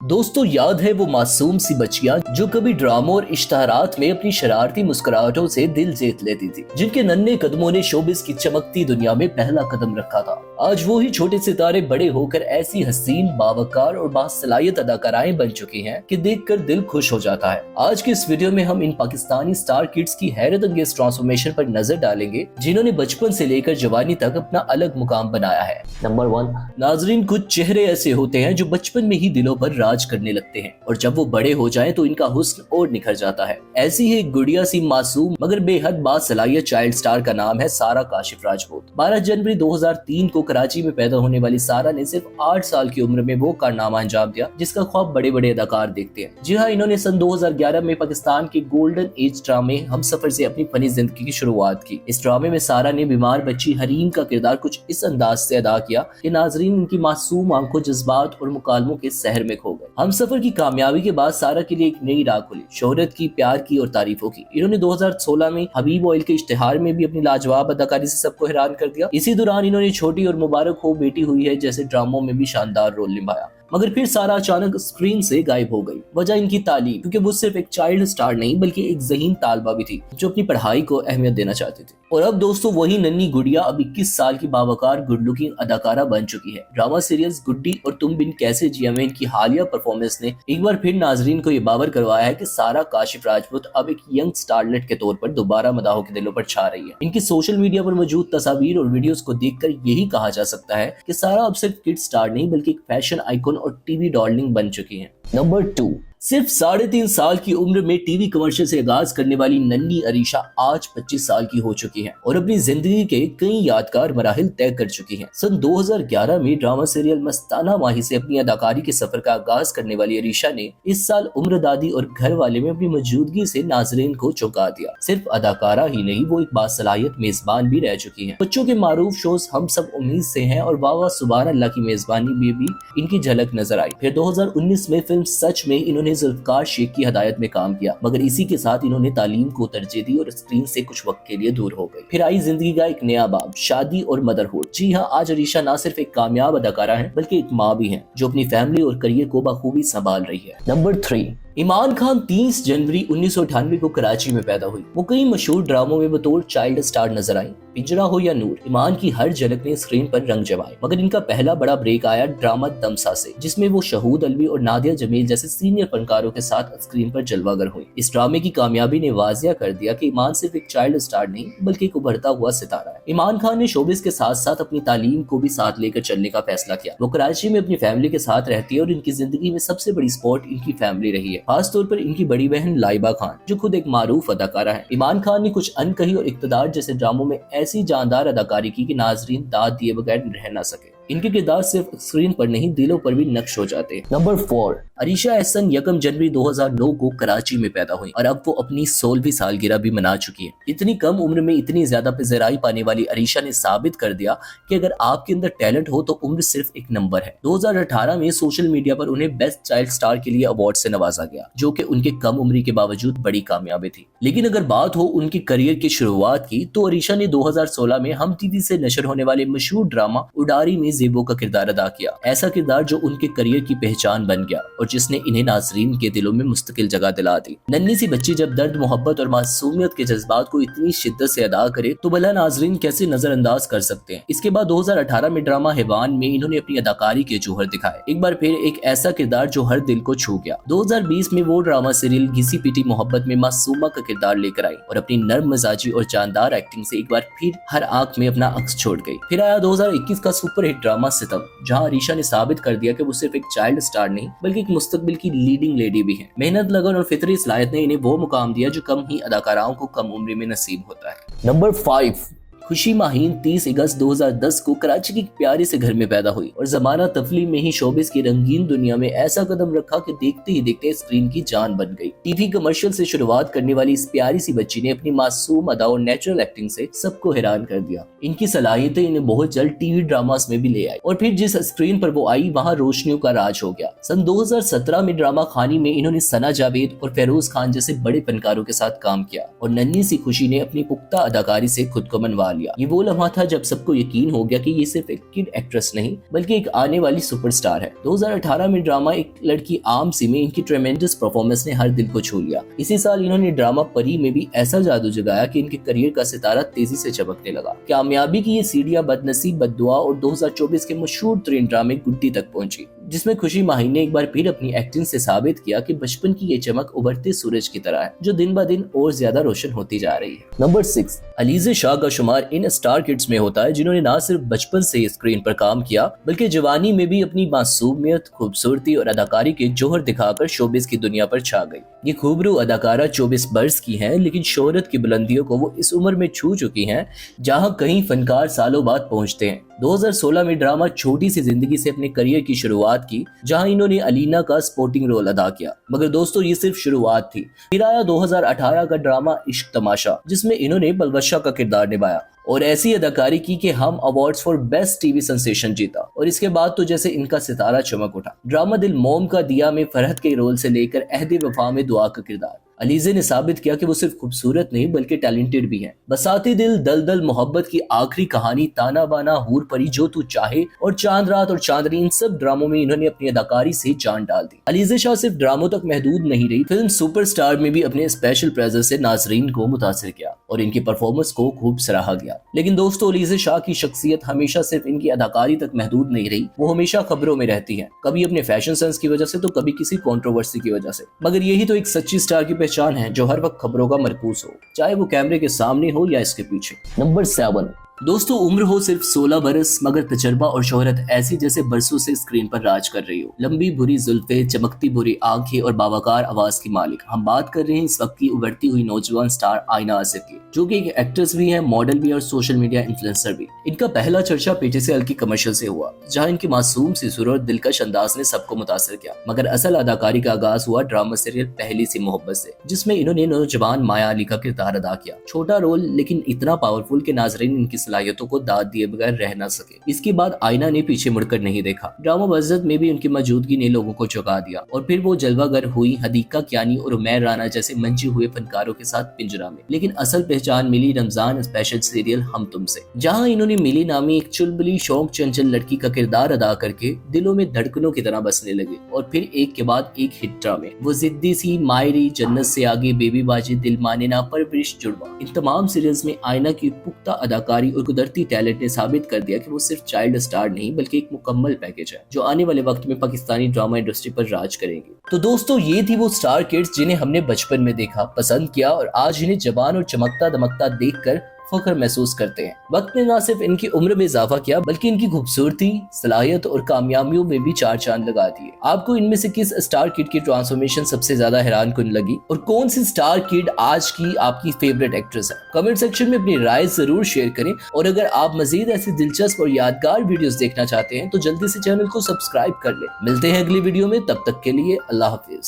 दोस्तों, याद है वो मासूम सी बच्चियां जो कभी ड्रामों और इश्तहारात में अपनी शरारती मुस्कुराहटों से दिल जीत लेती थी, जिनके नन्हे कदमों ने शोबिस की चमकती दुनिया में पहला कदम रखा था। आज वो ही छोटे सितारे बड़े होकर ऐसी हसीन, बावकार और बासलाहियत अदाकाराएं बन चुकी हैं कि देखकर दिल खुश हो जाता है। आज के इस वीडियो में हम इन पाकिस्तानी स्टार किड्स की हैरत अंगेज ट्रांसफॉर्मेशन पर नजर डालेंगे, जिन्होंने बचपन से लेकर जवानी तक अपना अलग मुकाम बनाया है। नंबर 1। नाजरीन, कुछ चेहरे ऐसे होते हैं जो बचपन में ही दिलों पर राज करने लगते हैं और जब वो बड़े हो जाएं तो इनका हुस्न और निखर जाता है। ऐसी ही एक गुड़िया सी मासूम मगर बेहद बासलाहियत चाइल्ड स्टार का नाम है सारा काशिफ राजपूत। 12 जनवरी 2003 को कराची में पैदा होने वाली सारा ने सिर्फ 8 साल की उम्र में वो कारनामा अंजाम दिया जिसका ख्वाब बड़े बड़े अदाकार देखते हैं। जी हाँ, इन्होंने सन 2011 में पाकिस्तान के गोल्डन एज ड्रामे हमसफर से अपनी फनी जिंदगी की शुरुआत की। इस ड्रामे में सारा ने बीमार बच्ची हरीम का किरदार कुछ इस अंदाज से अदा किया कि नाजरीन उनकी मासूम आंखों, जज्बात और मुकालमों के सहर में खो गए। हमसफर की कामयाबी के बाद सारा के लिए एक नई राह खुली, शोहरत की, प्यार की और तारीफों की। इन्होंने 2016 में हबीब ऑयल के इश्तिहार में भी अपनी लाजवाब अदाकारी से सबको हैरान कर दिया। इसी दौरान इन्होंने छोटी और मुबारक हो बेटी हुई है जैसे ड्रामों में भी शानदार रोल निभाया। मगर फिर सारा अचानक स्क्रीन से गायब हो गई। वजह इनकी तालीम, क्योंकि वो सिर्फ एक चाइल्ड स्टार नहीं बल्कि एक ज़हीन तालबा भी थी जो अपनी पढ़ाई को अहमियत देना चाहती थी। और अब दोस्तों वही नन्ही गुड़िया अब 21 साल की बावकार गुड लुकिंग अदाकारा बन चुकी है। ड्रामा सीरियल्स गुड्डी और तुम बिन कैसे जिया में इनकी हालिया परफॉर्मेंस ने एक बार फिर नाजरीन को ये बावर करवाया है कि सारा काशिफ राजपूत अब एक यंग स्टारलेट के तौर पर दोबारा मदाहों के दिलों पर छा रही है। इनकी सोशल मीडिया पर मौजूद तस्वीर और वीडियोस को देखकर यही कहा जा सकता है कि सारा अब सिर्फ किड स्टार नहीं बल्कि एक फैशन आइकॉन और टीवी डार्लिंग बन चुकी हैं। नंबर 2। सिर्फ 3.5 साल की उम्र में टीवी कमर्शियल से आगाज करने वाली नन्ही अरीशा आज 25 साल की हो चुकी है और अपनी जिंदगी के कई यादगार मराहिल तय कर चुकी हैं। सन 2011 में ड्रामा सीरियल मस्ताना माही से अपनी अदाकारी के सफर का आगाज करने वाली अरीशा ने इस साल उम्र दादी और घर वाले में अपनी मौजूदगी से नाजरीन को चौंका दिया। सिर्फ अदाकारा ही नहीं, वो एक बासलाहियत मेजबान भी रह चुकी है। बच्चों के मारूफ शोज हम सब उम्मीद से हैं और वाह वाह सुभान अल्लाह की मेजबानी में भी इनकी झलक नजर आई। फिर 2019 में फिल्म सच में इन्होंने जुल्फकार शेख की हदायत में काम किया, मगर इसी के साथ इन्होंने तालीम को तरजीह दी और स्क्रीन से कुछ वक्त के लिए दूर हो गई। फिर आई जिंदगी का एक नया बाब, शादी और मदरहुड। जी हाँ, आज अरीशा ना सिर्फ एक कामयाब अदाकारा है बल्कि एक माँ भी है जो अपनी फैमिली और करियर को बखूबी संभाल रही है। नंबर 3। ईमान खान 30 जनवरी 1998 को कराची में पैदा हुई। वो कई मशहूर ड्रामों में बतौर चाइल्ड स्टार नजर आई। पिंजरा हो या नूर, ईमान की हर झलक ने स्क्रीन पर रंग जमाए। मगर इनका पहला बड़ा ब्रेक आया ड्रामा दमसा से, जिसमें वो शहूद अलवी और नादिया जमील जैसे सीनियर फनकारों के साथ स्क्रीन पर जलवागर हुई। इस ड्रामे की कामयाबी ने वाजिया कर दिया कि ईमान सिर्फ एक चाइल्ड स्टार नहीं बल्कि एक उभरता हुआ सितारा है। ईमान खान ने शोबिस के साथ साथ अपनी तालीम को भी साथ लेकर चलने का फैसला किया। वो कराची में अपनी फैमिली के साथ रहती है और इनकी जिंदगी में सबसे बड़ी सपोर्ट इनकी फैमिली रही है, खासतौर पर इनकी बड़ी बहन लाइबा खान जो खुद एक मारूफ अदाकारा है। ईमान खान ने कुछ अनकही और इक्तदार जैसे ड्रामों में ऐसी जानदार अदाकारी की कि नाजरीन दाद दिए बगैर रह ना सके। इनके किरदार सिर्फ स्क्रीन पर नहीं दिलों पर भी नक्श हो जाते हैं। नंबर 4। अरीशा एहसन 1 जनवरी 2009 को कराची में पैदा हुई और अब वो अपनी 16वीं सालगिरह भी मना चुकी है। इतनी कम उम्र में इतनी ज्यादा पज़ीराई पाने वाली अरीशा ने साबित कर दिया कि अगर आपके अंदर टैलेंट हो तो उम्र सिर्फ एक नंबर है। 2018 में सोशल मीडिया पर उन्हें बेस्ट चाइल्ड स्टार के लिए अवार्ड से नवाजा गया, जो कि उनके कम उम्र के बावजूद बड़ी कामयाबी थी। लेकिन अगर बात हो उनकी करियर की शुरुआत की तो अरीशा ने 2016 में हम टीवी से नशर होने वाले मशहूर ड्रामा उडारी में ज़ेबो का किरदार अदा किया। ऐसा किरदार जो उनके करियर की पहचान बन गया और जिसने इन्हें नाजरीन के दिलों में मुस्तकिल जगह दिला दी। नन्ही सी बच्ची जब दर्द, मोहब्बत और मासूमियत के जज्बात को इतनी शिद्दत से अदा करे तो भला नाजरीन कैसे नजरअंदाज कर सकते हैं। इसके बाद 2018 में ड्रामा हैवान में इन्होंने अपनी अदाकारी के जौहर दिखाए। एक बार फिर एक ऐसा किरदार जो हर दिल को छू गया। 2020 में वो ड्रामा सीरियल घिसी पीटी मोहब्बत में मासूमा का किरदार लेकर आई और अपनी नर्म मिजाजी और जानदार एक्टिंग से एक बार फिर हर आंख में अपना अक्स छोड़ गई। फिर आया 2021 का सुपरहिट ड्रामा सितम, जहां अरीशा ने साबित कर दिया कि वो सिर्फ एक चाइल्ड स्टार नहीं बल्कि एक मुस्तकबिल की लीडिंग लेडी भी है। मेहनत, लगन और फितरी सलाहियत ने इन्हें वो मुकाम दिया जो कम ही अदाकाराओं को कम उम्र में नसीब होता है। नंबर 5। खुशी माहीन 30 अगस्त 2010 को कराची के प्यारे से घर में पैदा हुई और जमाना तफली में ही शोबिस की रंगीन दुनिया में ऐसा कदम रखा कि देखते ही देखते स्क्रीन की जान बन गई। टीवी कमर्शियल से शुरुआत करने वाली इस प्यारी सी बच्ची ने अपनी मासूम अदा और नेचुरल एक्टिंग से सबको हैरान कर दिया। इनकी सलाहियतें इन्हें बहुत जल्द टीवी ड्रामास में भी ले आई और फिर जिस स्क्रीन पर वो आई वहाँ रोशनियों का राज हो गया। सन 2017 में ड्रामा खानी में इन्होंने सना जावेद और फेरोज खान जैसे बड़े फनकारों के साथ काम किया और नन्ही सी खुशी ने अपनी पुख्ता अदाकारी से खुद को मनवा लिया। ये वो लम्हा था जब सबको यकीन हो गया कि ये सिर्फ एक किड एक्ट्रेस नहीं बल्कि एक आने वाली सुपरस्टार है। 2018 में ड्रामा एक लड़की आम सी में इनकी ट्रेमेंडस परफॉर्मेंस ने हर दिल को छू लिया। इसी साल इन्होंने ड्रामा परी में भी ऐसा जादू जगाया कि इनके करियर का सितारा तेजी से चमकने लगा। कामयाबी की ये सीढ़ियां बदनसीब, बद्दुआ और 2024 के मशहूर तरीन ड्रामे गुड्डी तक पहुंची, जिसमें खुशी माही ने एक बार फिर अपनी एक्टिंग से साबित किया कि बचपन की ये चमक उभरते सूरज की तरह है जो दिन ब दिन और ज्यादा रोशन होती जा रही है। नंबर 6, अलीज़ा शाह का शुमार इन स्टार किड्स में होता है जिन्होंने न सिर्फ बचपन से स्क्रीन पर काम किया बल्कि जवानी में भी अपनी मासूमियत, खूबसूरती और अदाकारी के जौहर दिखाकर शोबिस की दुनिया पर छा गई। ये खूबरू अदाकारा 24 बरस की हैं, लेकिन शोहरत की बुलंदियों को वो इस उम्र में छू चुकी हैं जहां कई फनकार सालों बाद पहुंचते हैं। 2016 में ड्रामा छोटी सी जिंदगी से अपने करियर की शुरुआत की, जहां इन्होंने अलीना का सपोर्टिंग रोल अदा किया। मगर दोस्तों, ये सिर्फ शुरुआत थी। फिर आया 2018 का ड्रामा इश्क तमाशा, जिसमें इन्होंने बलवशा का किरदार निभाया और ऐसी अदाकारी की कि हम awards for best TV sensation जीता। और इसके बाद तो जैसे इनका सितारा चमक उठा। ड्रामा दिल मोम का दिया में फरहत के रोल से लेकर अहद वफा में दुआ का किरदार, अलीज़ा ने साबित किया कि वो सिर्फ खूबसूरत नहीं बल्कि टैलेंटेड भी हैं। बसाती दिल, दलदल, मोहब्बत की आखिरी कहानी, ताना बाना, हूर परी, जो तू चाहे और चांद रात और चांदनी, इन सब ड्रामों में इन्होंने अपनी अदाकारी से जान डाल दी। अलीज़ा शाह सिर्फ ड्रामों तक महदूद नहीं रही, फिल्म सुपरस्टार में भी अपने स्पेशल प्रेजेंस से नाजरीन को मुतासिर किया और इनकी परफॉर्मेंस को खूब सराहा गया। लेकिन दोस्तों, अलीज़ा शाह की शख्सियत हमेशा सिर्फ इनकी अदाकारी तक महदूद नहीं रही। वो हमेशा खबरों में रहती है, कभी अपने फैशन सेंस की वजह से तो कभी किसी कंट्रोवर्सी की वजह से। मगर यही तो एक सच्ची स्टार की पहचान है, जो हर वक्त खबरों का मरकूज हो, चाहे वो कैमरे के सामने हो या इसके पीछे। नंबर 7, दोस्तों, उम्र हो सिर्फ 16 बरस मगर तजर्बा और शोहरत ऐसी जैसे बरसों से स्क्रीन पर राज कर रही हो। लंबी भूरी जुल्फे, चमकती भूरी आंखें और बावकार आवाज की मालिक। हम बात कर रहे हैं इस वक्त की उभरती हुई नौजवान स्टार आईना आसिफ की, जो कि एक एक्ट्रेस भी है, मॉडल भी और सोशल मीडिया इन्फ्लुएंसर भी। इनका पहला चर्चा पीटीसीएल की कमर्शियल से हुआ, जहां इनकी मासूम सी सूरत और दिलकश अंदाज ने सबको मुतासिर किया। मगर असल अदाकारी का आगाज हुआ ड्रामा सीरियल पहली सी मोहब्बत से, जिसमें इन्होंने नौजवान माया अली का किरदार अदा किया। छोटा रोल लेकिन इतना पावरफुल कि नाजरीन इनकी सलाहियतों को दाद दिए बगैर रह ना सके। इसके बाद आईना ने पीछे मुड़कर नहीं देखा। ड्रामा बज़्ज़त में भी उनकी मौजूदगी ने लोगों को चौंका दिया और फिर वो जलवागर हुई हदीका कियानी और उमैर राना जैसे मंचे हुए फनकारों के साथ पिंजरा में। लेकिन असल पहचान मिली रमजान स्पेशल सीरियल हम तुमसे, जहां इन्होंने मिली नामी एक चुलबुली शौक चंचल लड़की का किरदार अदा करके दिलों में धड़कनों की तरह बसने लगे। और फिर एक के बाद एक हिट ड्रामे, वो जिद्दी सी, मायरी, जन्नत से आगे, बेबी बाजी, दिल माने ना, परवरिश, जुड़वा। इन तमाम सीरियल्स में आईना की पुख्ता अदाकारी और कुदरती टैलेंट ने साबित कर दिया कि वो सिर्फ चाइल्ड स्टार नहीं बल्कि एक मुकम्मल पैकेज है, जो आने वाले वक्त में पाकिस्तानी ड्रामा इंडस्ट्री पर राज करेंगे। तो दोस्तों, ये थी वो स्टार किड्स जिन्हें हमने बचपन में देखा, पसंद किया और आज इन्हें जवान और चमकता दमकता देखकर फख्र महसूस करते हैं। वक्त ने न सिर्फ इनकी उम्र में इजाफा किया बल्कि इनकी खूबसूरती, सलाहियत और कामयाबियों में भी चार चांद लगा दिए। आपको इनमें से किस स्टार किड की ट्रांसफॉर्मेशन सबसे ज्यादा हैरान कुन लगी और कौन सी स्टार किड आज की आपकी फेवरेट एक्ट्रेस है? कमेंट सेक्शन में अपनी राय जरूर शेयर करें और अगर आप मजीद ऐसी दिलचस्प और यादगार वीडियोस देखना चाहते हैं तो जल्दी से चैनल को सब्सक्राइब कर लें। मिलते हैं अगली वीडियो में, तब तक के लिए अल्लाह हाफिज।